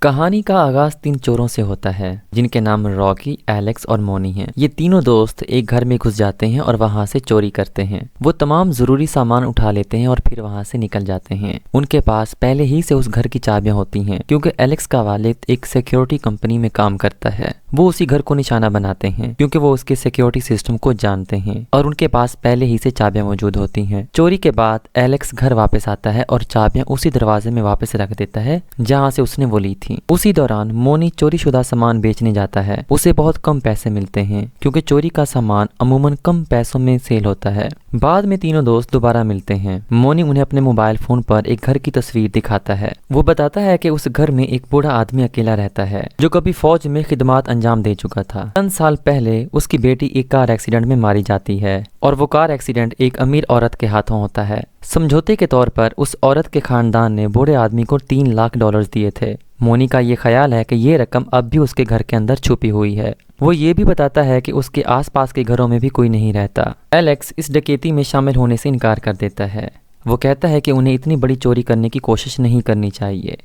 کہانی کا آغاز 3 چوروں سے ہوتا ہے جن کے نام راکی، ایلیکس اور مونی ہیں۔ یہ تینوں دوست ایک گھر میں گھس جاتے ہیں اور وہاں سے چوری کرتے ہیں۔ وہ تمام ضروری سامان اٹھا لیتے ہیں اور پھر وہاں سے نکل جاتے ہیں۔ ان کے پاس پہلے ہی سے اس گھر کی چابیاں ہوتی ہیں کیونکہ ایلیکس کا والد ایک سیکیورٹی کمپنی میں کام کرتا ہے۔ وہ اسی گھر کو نشانہ بناتے ہیں کیونکہ وہ اس کے سیکیورٹی سسٹم کو جانتے ہیں اور ان کے پاس پہلے ہی سے چابیاں موجود ہوتی ہیں۔ چوری کے بعد ایلیکس گھر واپس آتا ہے اور چابیاں اسی دروازے میں واپس رکھ دیتا ہے جہاں سے اس نے وہ لی تھی۔ اسی دوران مونی چوری شدہ سامان بیچنے جاتا ہے۔ اسے بہت کم پیسے ملتے ہیں کیونکہ چوری کا سامان عموماً کم پیسوں میں سیل ہوتا ہے۔ بعد میں تینوں دوست دوبارہ ملتے ہیں۔ مونی انہیں اپنے موبائل فون پر ایک گھر کی تصویر دکھاتا ہے۔ وہ بتاتا ہے کہ اس گھر میں ایک بوڑھا آدمی اکیلا رہتا ہے جو کبھی فوج میں خدمات انجام دے چکا تھا۔ چند سال پہلے اس کی بیٹی ایک کار ایکسیڈنٹ میں ماری جاتی ہے اور وہ کار ایکسیڈنٹ ایک امیر عورت کے ہاتھوں ہوتا ہے۔ سمجھوتے کے طور پر اس عورت کے خاندان نے بوڑھے آدمی کو $3 لاکھ دیے تھے۔ مونی کا یہ خیال ہے کہ یہ رقم اب بھی اس کے گھر کے اندر چھپی ہوئی ہے۔ وہ یہ بھی بتاتا ہے کہ اس کے آس پاس کے گھروں میں بھی کوئی نہیں رہتا۔ ایلیکس اس ڈکیتی میں شامل ہونے سے انکار کر دیتا ہے۔ وہ کہتا ہے کہ انہیں اتنی بڑی چوری کرنے کی کوشش نہیں کرنی چاہیے۔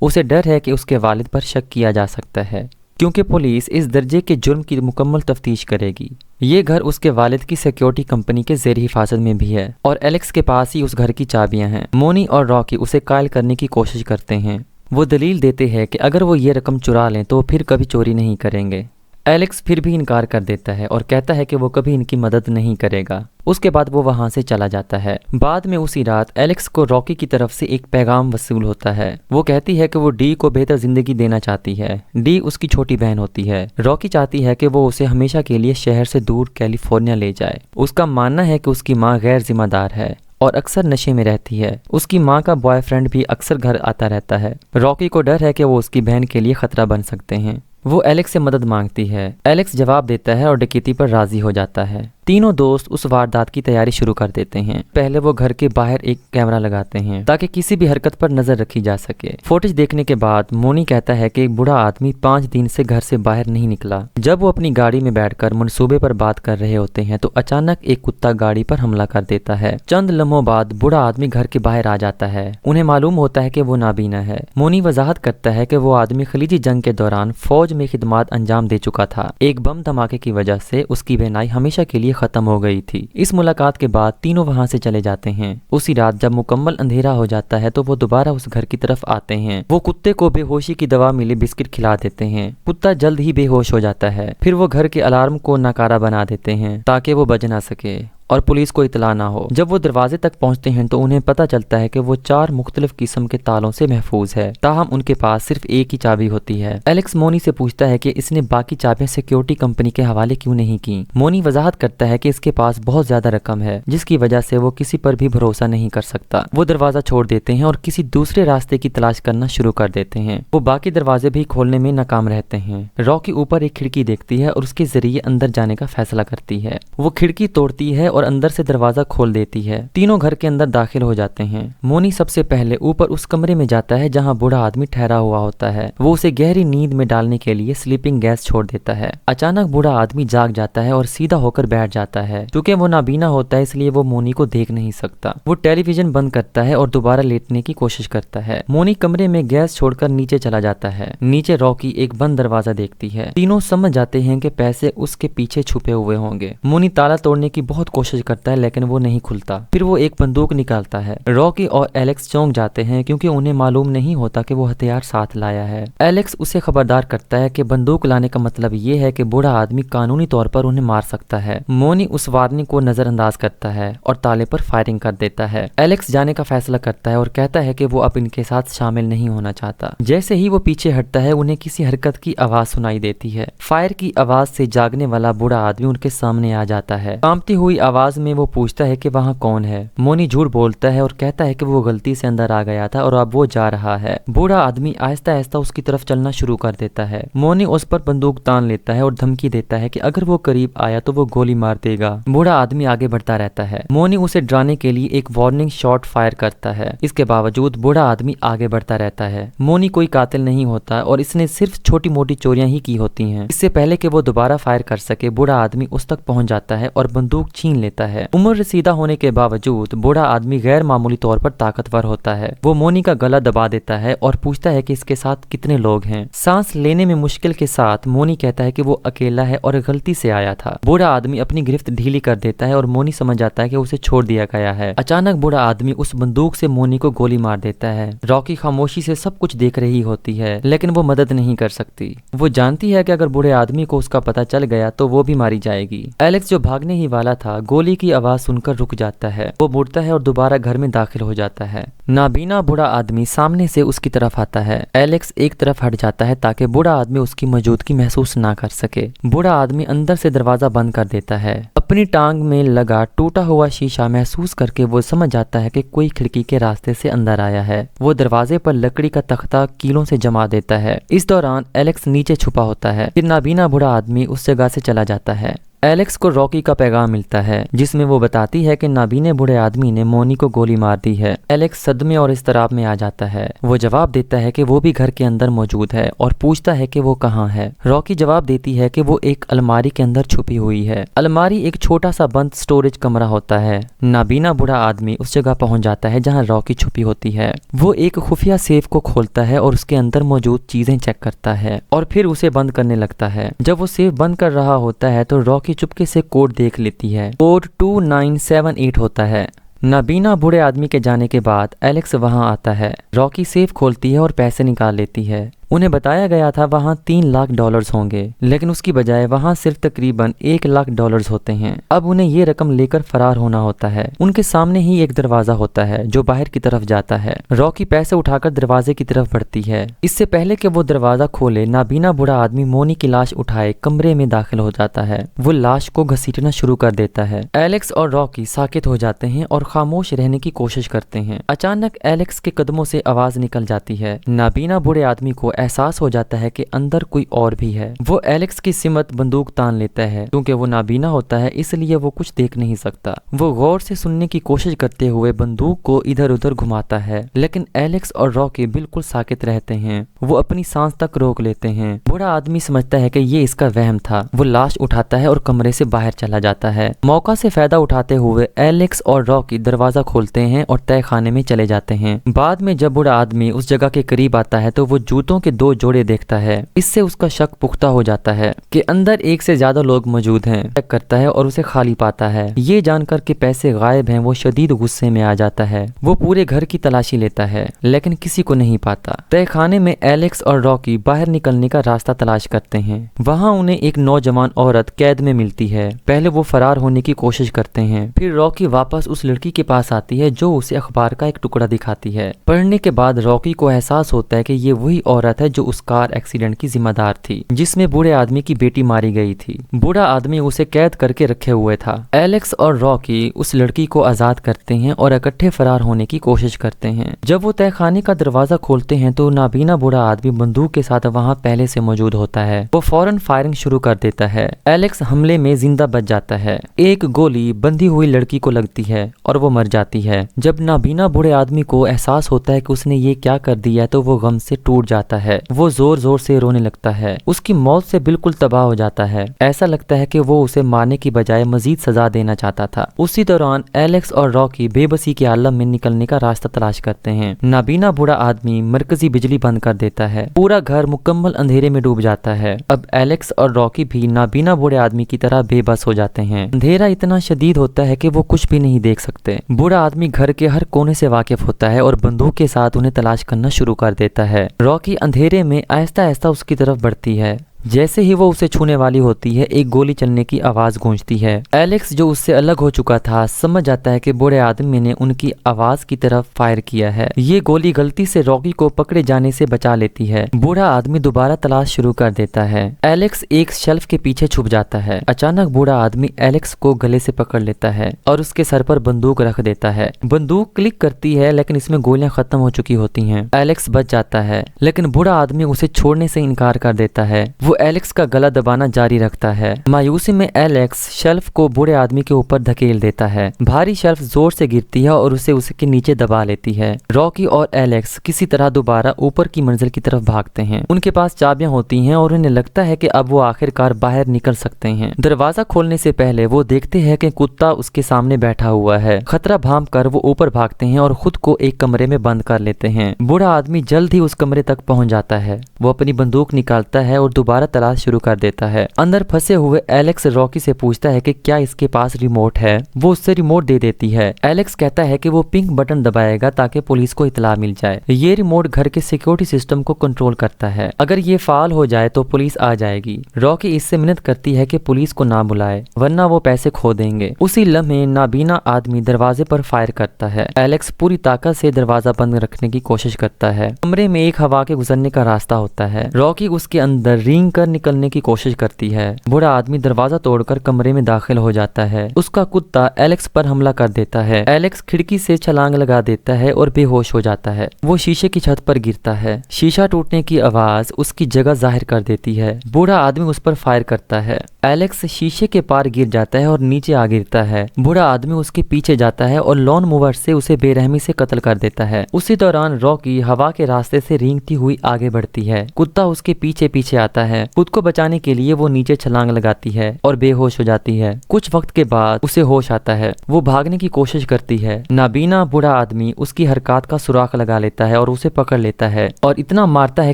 اسے ڈر ہے کہ اس کے والد پر شک کیا جا سکتا ہے کیونکہ پولیس اس درجے کے جرم کی مکمل تفتیش کرے گی۔ یہ گھر اس کے والد کی سیکیورٹی کمپنی کے زیر حفاظت میں بھی ہے اور ایلیکس کے پاس ہی اس گھر کی چابیاں ہیں۔ مونی اور راکی اسے قائل کرنے کی کوشش کرتے ہیں۔ وہ دلیل دیتے ہیں کہ اگر وہ یہ رقم چرا لیں تو پھر کبھی چوری نہیں کریں گے۔ ایلیکس پھر بھی انکار کر دیتا ہے اور کہتا ہے کہ وہ کبھی ان کی مدد نہیں کرے گا۔ اس کے بعد وہ وہاں سے چلا جاتا ہے۔ بعد میں اسی رات ایلیکس کو راکی کی طرف سے ایک پیغام وصول ہوتا ہے۔ وہ کہتی ہے کہ وہ ڈی کو بہتر زندگی دینا چاہتی ہے۔ ڈی اس کی چھوٹی بہن ہوتی ہے۔ راکی چاہتی ہے کہ وہ اسے ہمیشہ کے لیے شہر سے دور کیلیفورنیا لے جائے۔ اس کا ماننا ہے کہ اس کی ماں غیر ذمہ دار ہے اور اکثر نشے میں رہتی ہے۔ اس کی ماں کا بوائے فرینڈ بھی اکثر گھر آتا رہتا ہے۔ راکی کو ڈر ہے کہ وہ اس کی بہن کے لیے خطرہ بن سکتے ہیں۔ وہ ایلیکس سے مدد مانگتی ہے۔ ایلیکس جواب دیتا ہے اور ڈکیتی پر راضی ہو جاتا ہے۔ تینوں دوست اس واردات کی تیاری شروع کر دیتے ہیں۔ پہلے وہ گھر کے باہر ایک کیمرہ لگاتے ہیں تاکہ کسی بھی حرکت پر نظر رکھی جا سکے۔ فوٹیج دیکھنے کے بعد مونی کہتا ہے کہ ایک بوڑھا آدمی 5 دن سے گھر سے باہر نہیں نکلا۔ جب وہ اپنی گاڑی میں بیٹھ کر منصوبے پر بات کر رہے ہوتے ہیں تو اچانک ایک کتا گاڑی پر حملہ کر دیتا ہے۔ چند لمحوں بعد بوڑھا آدمی گھر کے باہر آ جاتا ہے۔ انہیں معلوم ہوتا ہے کہ وہ نابینا ہے۔ مونی وضاحت کرتا ہے کہ وہ آدمی خلیجی جنگ کے دوران فوج میں خدمات انجام دے چکا تھا۔ ایک بم دھماکے کی وجہ سے اس کی بینائی ہمیشہ کے لیے ختم ہو گئی تھی۔ اس ملاقات کے بعد تینوں وہاں سے چلے جاتے ہیں۔ اسی رات جب مکمل اندھیرا ہو جاتا ہے تو وہ دوبارہ اس گھر کی طرف آتے ہیں۔ وہ کتے کو بے ہوشی کی دوا ملی بسکٹ کھلا دیتے ہیں۔ کتا جلد ہی بے ہوش ہو جاتا ہے۔ پھر وہ گھر کے الارم کو ناکارہ بنا دیتے ہیں تاکہ وہ بج نہ سکے اور پولیس کو اطلاع نہ ہو۔ جب وہ دروازے تک پہنچتے ہیں تو انہیں پتہ چلتا ہے کہ وہ 4 مختلف قسم کے تالوں سے محفوظ ہے، تاہم ان کے پاس صرف ایک ہی چابی ہوتی ہے۔ ایلیکس مونی سے پوچھتا ہے کہ اس نے باقی چابیاں سیکیورٹی کمپنی کے حوالے کیوں نہیں کی۔ مونی وضاحت کرتا ہے کہ اس کے پاس بہت زیادہ رقم ہے جس کی وجہ سے وہ کسی پر بھی بھروسہ نہیں کر سکتا۔ وہ دروازہ چھوڑ دیتے ہیں اور کسی دوسرے راستے کی تلاش کرنا شروع کر دیتے ہیں۔ وہ باقی دروازے بھی کھولنے میں ناکام رہتے ہیں۔ راکی اوپر ایک کھڑکی دیکھتی ہے اور اس کے ذریعے اندر جانے کا فیصلہ کرتی ہے۔ وہ کھڑکی توڑتی ہے اور اندر سے دروازہ کھول دیتی ہے۔ تینوں گھر کے اندر داخل ہو جاتے ہیں۔ مونی سب سے پہلے اوپر اس کمرے میں جاتا ہے جہاں بوڑھا آدمی ٹھہرا ہوا ہوتا ہے۔ وہ اسے گہری نیند میں ڈالنے کے لیے سلیپنگ گیس چھوڑ دیتا ہے۔ اچانک بوڑھا آدمی جاگ جاتا ہے اور سیدھا ہو کر بیٹھ جاتا ہے۔ چونکہ وہ نابینا ہوتا ہے اس لیے وہ مونی کو دیکھ نہیں سکتا۔ وہ ٹیلی ویژن بند کرتا ہے اور دوبارہ لیٹنے کی کوشش کرتا ہے۔ مونی کمرے میں گیس چھوڑ کر نیچے چلا جاتا ہے۔ نیچے راکی ایک بند دروازہ دیکھتی ہے۔ تینوں سمجھ جاتے ہیں کہ پیسے اس کے پیچھے چھپے ہوئے ہوں گے۔ مونی تالا توڑنے کی بہت کوشش کرتا ہے لیکن وہ نہیں کھلتا۔ پھر وہ ایک بندوق نکالتا ہے۔ راکی اور ایلیکس چونک جاتے ہیں کیونکہ انہیں معلوم نہیں ہوتا کہ وہ ہتھیار ساتھ لایا ہے۔ ایلیکس اسے خبردار کرتا ہے کہ بندوق لانے کا مطلب یہ ہے کہ بوڑھا آدمی قانونی طور پر انہیں مار سکتا ہے۔ مونی اس وارننگ کو نظر انداز کرتا ہے اور تالے پر فائرنگ کر دیتا ہے۔ ایلیکس جانے کا فیصلہ کرتا ہے اور کہتا ہے کہ وہ اب ان کے ساتھ شامل نہیں ہونا چاہتا۔ جیسے ہی وہ پیچھے ہٹتا ہے انہیں کسی حرکت کی آواز سنائی دیتی ہے۔ فائر کی آواز سے جاگنے والا بوڑھا آدمی ان کے سامنے آ جاتا ہے۔ کانپتی ہوئی آواز میں وہ پوچھتا ہے کہ وہاں کون ہے۔ مونی جھوٹ بولتا ہے اور کہتا ہے کہ وہ غلطی سے اندر آ گیا تھا اور اب وہ جا رہا ہے۔ بوڑھا آدمی آہستہ آہستہ اس کی طرف چلنا شروع کر دیتا ہے۔ مونی اس پر بندوق تان لیتا ہے اور دھمکی دیتا ہے کہ اگر وہ قریب آیا تو وہ گولی مار دے گا۔ بوڑھا آدمی آگے بڑھتا رہتا ہے۔ مونی اسے ڈرانے کے لیے ایک وارننگ شاٹ فائر کرتا ہے۔ اس کے باوجود بوڑھا آدمی آگے بڑھتا رہتا ہے۔ مونی کوئی قاتل نہیں ہوتا اور اس نے صرف چھوٹی موٹی چوریاں ہی کی ہوتی ہیں۔ اس سے پہلے کہ وہ دوبارہ فائر کر سکے بوڑھا آدمی اس تک پہنچ جاتا ہے اور بندوق چھین लेता है। उम्र रसीदा होने के बावजूद बूढ़ा आदमी गैर मामूली तौर पर ताकतवर होता है। वो मोनी का गला दबा देता है और पूछता है कि इसके साथ कितने लोग हैं। सांस लेने में मुश्किल के साथ मोनी कहता है कि वो अकेला है और गलती से आया था। बूढ़ा आदमी अपनी गिरफ्त ढीली कर देता है और मोनी समझ जाता है कि उसे छोड़ दिया गया है। अचानक बूढ़ा आदमी उस बंदूक से मोनी को गोली मार देता है। रॉकी खामोशी से सब कुछ देख रही होती है, लेकिन वो मदद नहीं कर सकती। वो जानती है कि अगर बूढ़े आदमी को उसका पता चल गया तो वो भी मारी जाएगी। एलेक्स जो भागने ही वाला था, गोली की आवाज सुनकर रुक जाता है। वो मुड़ता है और दोबारा घर में दाखिल हो जाता है। नाबीना बूढ़ा आदमी सामने से उसकी तरफ आता है। एलेक्स एक तरफ हट जाता है ताकि बूढ़ा आदमी उसकी मौजूदगी महसूस ना कर सके। बूढ़ा आदमी अंदर से दरवाजा बंद कर देता है। अपनी टांग में लगा टूटा हुआ शीशा महसूस करके वो समझ जाता है कि कोई खिड़की के रास्ते से अंदर आया है। वो दरवाजे पर लकड़ी का तख्ता कीलों से जमा देता है। इस दौरान एलेक्स नीचे छुपा होता है। फिर नाबीना बूढ़ा आदमी उस जगह से चला जाता है। एलेक्स को रॉकी का पैगाम मिलता है जिसमें वो बताती है कि नाबीने बूढ़े आदमी ने मोनी को गोली मार दी है। एलेक्स सदमे और इस्तराब में आ जाता है। वो जवाब देता है कि वो भी घर के अंदर मौजूद है और पूछता है कि वो कहाँ है। रॉकी जवाब देती है कि वो एक अलमारी के अंदर छुपी हुई है। अलमारी एक छोटा सा बंद स्टोरेज कमरा होता है। नाबीना बूढ़ा आदमी उस जगह पहुंच जाता है जहाँ रॉकी छुपी होती है। वो एक खुफिया सेफ को खोलता है और उसके अंदर मौजूद चीजें चेक करता है और फिर उसे बंद करने लगता है। जब वो सेफ बंद कर रहा होता है तो रॉकी चुपके से कोड देख लेती है। कोड 2978 होता है। नाबीना बूढ़े आदमी के जाने के बाद एलेक्स वहां आता है। रॉकी सेफ खोलती है और पैसे निकाल लेती है। उन्हें बताया गया था वहां $3 लाख होंगे, लेकिन उसकी बजाय वहां सिर्फ तकरीबन $1 लाख होते हैं। अब उन्हें ये रकम लेकर फरार होना होता है। उनके सामने ही एक दरवाजा होता है जो बाहर की तरफ जाता है। रॉकी पैसे उठाकर दरवाजे की तरफ बढ़ती है। इससे पहले कि वो दरवाजा खोले, नाबीना बूढ़ा आदमी मोनी की लाश उठाए कमरे में दाखिल हो जाता है। वो लाश को घसीटना शुरू कर देता है। एलेक्स और रॉकी साकित हो जाते हैं और खामोश रहने की कोशिश करते हैं। अचानक एलेक्स के कदमों से आवाज निकल जाती है। नाबीना बूढ़े आदमी को एहसास हो जाता है कि अंदर कोई और भी है। वो एलेक्स की सिमत बंदूक तान लेता है। क्योंकि वो नाबीना होता है इसलिए वो कुछ देख नहीं सकता। वो गौर से सुनने की कोशिश करते हुए बंदूक को इधर उधर घुमाता है, लेकिन एलेक्स और रॉकी बिल्कुल साकित रहते हैं। वो अपनी सांस तक रोक लेते हैं। बूढ़ा आदमी समझता है कि ये इसका वहम था। वो लाश उठाता है और कमरे से बाहर चला जाता है। मौका से फायदा उठाते हुए एलेक्स और रॉकी दरवाजा खोलते हैं और तय खाने में चले जाते हैं। बाद में जब बूढ़ा आदमी उस जगह के करीब आता है तो वो जूतों के 2 जोड़े देखता है। इससे उसका शक पुख्ता हो जाता है कि अंदर एक से ज्यादा लोग मौजूद हैं। चेक करता है और उसे खाली पाता है। ये जानकर के पैसे गायब हैं, वो शदीद गुस्से में आ जाता है। वो पूरे घर की तलाशी लेता है लेकिन किसी को नहीं पाता। तय खाने में एलेक्स और रॉकी बाहर निकलने का रास्ता तलाश करते हैं। वहाँ उन्हें एक नौजवान औरत कैद में मिलती है। पहले वो फरार होने की कोशिश करते हैं। फिर रॉकी वापस उस लड़की के पास आती है जो उसे अखबार का एक टुकड़ा दिखाती है। पढ़ने के बाद रॉकी को एहसास होता है कि ये वही औरत है जो उस कार एक्सीडेंट की जिम्मेदार थी जिसमें बूढ़े आदमी की बेटी मारी गई थी। बूढ़ा आदमी उसे कैद करके रखे हुए था। एलेक्स और रॉकी उस लड़की को आजाद करते हैं और इकट्ठे फरार होने की कोशिश करते हैं। जब वो तहखाने का दरवाजा खोलते हैं तो नाबीना बूढ़ा आदमी बंदूक के साथ वहाँ पहले से मौजूद होता है। वो फौरन फायरिंग शुरू कर देता है। एलेक्स हमले में जिंदा बच जाता है। एक गोली बंधी हुई लड़की को लगती है और वो मर जाती है। जब नाबीना बूढ़े आदमी को एहसास होता है कि उसने ये क्या कर दिया तो वो गम से टूट जाता है। वो जोर जोर से रोने लगता है। उसकी मौत से बिल्कुल तबाह हो जाता है। ऐसा लगता है कि वो उसे मारने की बजाय मजीद सजा देना चाहता था। उसी दौरान एलेक्स और रॉकी बेबसी के आलम में निकलने का रास्ता तलाश करते हैं। नाबीना बूढ़ा आदमी मरकजी बिजली बंद कर देता है। पूरा घर मुकम्मल अंधेरे में डूब जाता है। अब एलेक्स और रॉकी भी नाबीना बूढ़े आदमी की तरह बेबस हो जाते हैं। अंधेरा इतना शदीद होता है कि वो कुछ भी नहीं देख सकते। बूढ़ा आदमी घर के हर कोने से वाकिफ होता है और बंदूक के साथ उन्हें तलाश करना शुरू कर देता है। रॉकी अंधेरे में आहिस्ता आहिस्ता उसकी तरफ बढ़ती है। जैसे ही वो उसे छूने वाली होती है एक गोली चलने की आवाज गूंजती है। एलेक्स जो उससे अलग हो चुका था समझ जाता है कि बूढ़े आदमी ने उनकी आवाज की तरफ फायर किया है। ये गोली गलती से रॉकी को पकड़े जाने से बचा लेती है। बूढ़ा आदमी दोबारा तलाश शुरू कर देता है। एलेक्स एक शेल्फ के पीछे छुप जाता है। अचानक बूढ़ा आदमी एलेक्स को गले से पकड़ लेता है और उसके सर पर बंदूक रख देता है। बंदूक क्लिक करती है लेकिन इसमें गोलियां खत्म हो चुकी होती हैं। एलेक्स बच जाता है लेकिन बूढ़ा आदमी उसे छोड़ने से इनकार कर देता है। वो एलेक्स का गला दबाना जारी रखता है। मायूसी में एलेक्स शेल्फ को बूढ़े आदमी के ऊपर धकेल देता है। भारी शेल्फ जोर से गिरती है और उसे उसके नीचे दबा लेती है। रॉकी और एलेक्स किसी तरह दोबारा ऊपर की मंजिल की तरफ भागते हैं। उनके पास चाबियां होती हैं और उन्हें लगता है कि अब वो आखिरकार बाहर निकल सकते हैं। दरवाजा खोलने से पहले वो देखते हैं कि कुत्ता उसके सामने बैठा हुआ है। खतरा भांप कर वो ऊपर भागते हैं और खुद को एक कमरे में बंद कर लेते हैं। बूढ़ा आदमी जल्द ही उस कमरे तक पहुंच जाता है। वो अपनी बंदूक निकालता है और दोबारा तलाश शुरू कर देता है। अंदर फंसे हुए एलेक्स रॉकी से पूछता है कि क्या इसके पास रिमोट है। वो उससे रिमोट दे देती है। एलेक्स कहता है कि वो पिंक बटन दबाएगा ताकि पुलिस को इत्तला मिल जाए। ये रिमोट घर के सिक्योरिटी सिस्टम को कंट्रोल करता है। अगर ये फाल हो जाए तो पुलिस आ जाएगी। रॉकी इससे मिन्नत करती है कि पुलिस को ना बुलाए वरना वो पैसे खो देंगे। उसी लम्हे नाबीना आदमी दरवाजे पर फायर करता है। एलेक्स पूरी ताकत से दरवाजा बंद रखने की कोशिश करता है। कमरे में एक हवा के गुजरने का रास्ता होता है। रॉकी उसके अंदर रेंग कर निकलने की कोशिश करती है। बूढ़ा आदमी दरवाजा तोड़कर कमरे में दाखिल हो जाता है। उसका कुत्ता एलेक्स पर हमला कर देता है। एलेक्स खिड़की से छलांग लगा देता है और बेहोश हो जाता है। वो शीशे की छत पर गिरता है। शीशा टूटने की आवाज उसकी जगह जाहिर कर देती है। बूढ़ा आदमी उस पर फायर करता है। एलेक्स शीशे के पार गिर जाता है और नीचे आ गिरता है। बूढ़ा आदमी उसके पीछे जाता है और लॉन मूवर से उसे बेरहमी से कत्ल कर देता है। उसी दौरान रॉकी हवा के रास्ते से रेंगती हुई आगे बढ़ती है। कुत्ता उसके पीछे पीछे आता है। खुद को बचाने के लिए वो नीचे छलांग लगाती है और बेहोश हो जाती है। कुछ वक्त के बाद उसे होश आता है। वो भागने की कोशिश करती है। नाबीना बूढ़ा आदमी उसकी हरकत का सुराख लगा लेता है और उसे पकड़ लेता है और इतना मारता है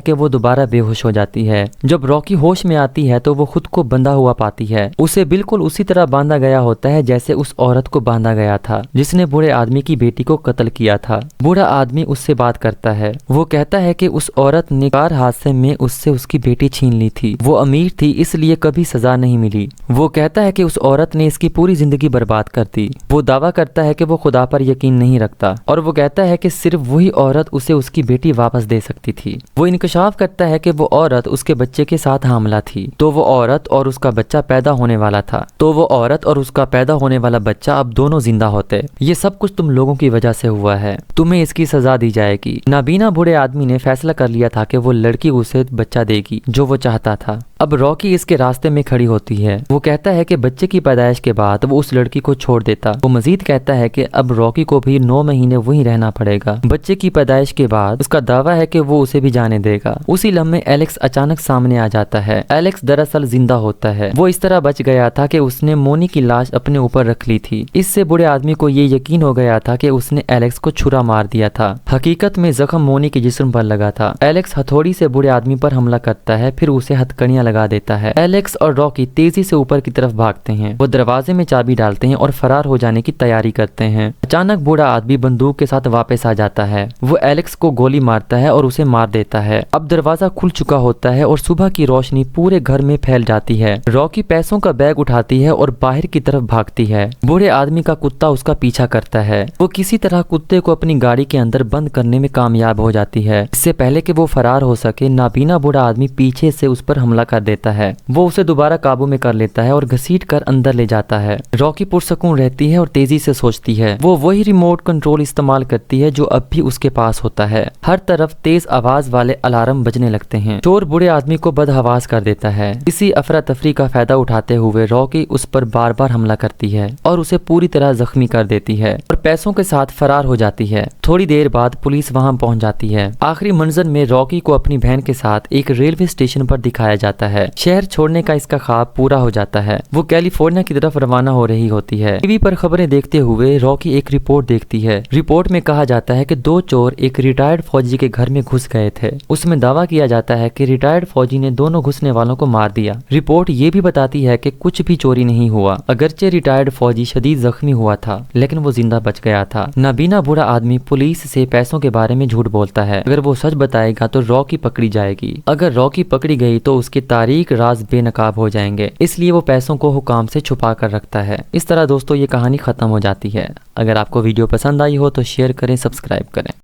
कि वो दोबारा बेहोश हो जाती है। जब रॉकी होश में आती है तो वो खुद को बंधा हुआ पाती है। उसे बिल्कुल उसी तरह बांधा गया होता है जैसे उस औरत को बांधा गया था जिसने बूढ़े आदमी की बेटी को कत्ल किया था। बूढ़ा आदमी उससे बात करता है। वो कहता है कि उस औरत ने कार हादसे में उससे उसकी बेटी छीन ली थी। वो अमीर थी इसलिए कभी सजा नहीं मिली। वो कहता है कि उस औरत ने इसकी पूरी जिंदगी बर्बाद कर दी। वो दावा करता है कि वो खुदा पर यकीन नहीं रखता और वो कहता है कि सिर्फ वही औरत उसे उसकी बेटी वापस दे सकती थी। वो इंकशाफ करता है कि वो औरत उसके बच्चे के साथ हामला थी तो वो औरत और उसका बच्चा पैदा होने वाला था। तो वो औरत और उसका पैदा होने वाला बच्चा अब दोनों जिंदा होते। ये सब कुछ तुम लोगों की वजह से हुआ है। तुम्हें इसकी सजा दी जाएगी। नाबीना बूढ़े आदमी ने फैसला कर लिया था कि वो लड़की उसे बच्चा देगी जो वो चाहता था। अब रॉकी इसके रास्ते में खड़ी होती है। वो कहता है कि बच्चे की पैदाइश के बाद वो उस लड़की को छोड़ देता। वो मजीद कहता है कि अब रॉकी को भी 9 महीने वहीं रहना पड़ेगा। बच्चे की पैदाइश के बाद उसका दावा है कि वो उसे भी जाने देगा। उसी लम्हे एलेक्स अचानक सामने आ जाता है। एलेक्स दरअसल जिंदा होता है। वो इस तरह बच गया था कि उसने मोनी की लाश अपने ऊपर रख ली थी। इससे बूढ़े आदमी को ये यकीन हो गया था कि उसने एलेक्स को छुरा मार दिया था। हकीकत में जख्म मोनी के जिस्म पर लगा था। एलेक्स हथौड़ी से बूढ़े आदमी पर हमला करता है फिर उसे हथकड़ियां लगा देता है। एलेक्स और रॉकी तेजी से ऊपर की तरफ भागते हैं। वो दरवाजे में चाबी डालते हैं और फरार हो जाने की तैयारी करते हैं। अचानक बूढ़ा आदमी बंदूक के साथ वापस आ जाता है। वो एलेक्स को गोली मारता है और उसे मार देता है। अब दरवाजा खुल चुका होता है और सुबह की रोशनी पूरे घर में फैल जाती है। रॉकी पैसों का बैग उठाती है और बाहर की तरफ भागती है। बूढ़े आदमी का कुत्ता उसका पीछा करता है। वो किसी तरह कुत्ते को अपनी गाड़ी के अंदर बंद करने में कामयाब हो जाती है। इससे पहले कि वो फरार हो सके नाबीना बूढ़ा आदमी पीछे से उस पर हमला कर देता है। वो उसे दोबारा काबू में कर लेता है और घसीट कर अंदर ले जाता है। रॉकी पुरसकून रहती है और तेजी से सोचती है। वो वही रिमोट कंट्रोल इस्तेमाल करती है जो अब भी उसके पास होता है। हर तरफ तेज आवाज वाले अलार्म बजने लगते हैं। चोर बूढ़े आदमी को बदहवास कर देता है। इसी अफरा तफरी का फायदा उठाते हुए रॉकी उस पर बार बार हमला करती है और उसे पूरी तरह जख्मी कर देती है और पैसों के साथ फरार हो जाती है। थोड़ी देर बाद पुलिस वहां पहुंच जाती है। आखिरी मंजर में रॉकी को अपनी बहन के साथ एक रेलवे स्टेशन पर दिखाया जाता है। शहर छोड़ने का इसका ख्वाब पूरा हो जाता है। वो कैलिफोर्निया की तरफ रवाना हो रही होती है। टीवी पर खबरें देखते हुए रॉकी एक रिपोर्ट देखती है। रिपोर्ट में कहा जाता है कि 2 चोर एक रिटायर्ड फौजी के घर में घुस गए थे। उसमें दावा किया जाता है कि रिटायर्ड फौजी ने दोनों घुसने वालों को मार दिया। रिपोर्ट ये भी बताती है कि कुछ भी चोरी नहीं हुआ। अगरचे रिटायर्ड फौजी शदीद जख्मी हुआ था लेकिन वो जिंदा बच गया था। नाबीना बूढ़ा आदमी पुलिस से पैसों के बारे में झूठ बोलता है। अगर वो सच बताएगा तो रॉकी पकड़ी जाएगी। अगर रॉकी पकड़ी गई तो उसके तारीख राज बेनकाब हो जाएंगे। इसलिए वो पैसों को हुकाम से छुपा कर रखता है। इस तरह दोस्तों ये कहानी खत्म हो जाती है। अगर आपको वीडियो पसंद आई हो तो शेयर करें, सब्सक्राइब करें।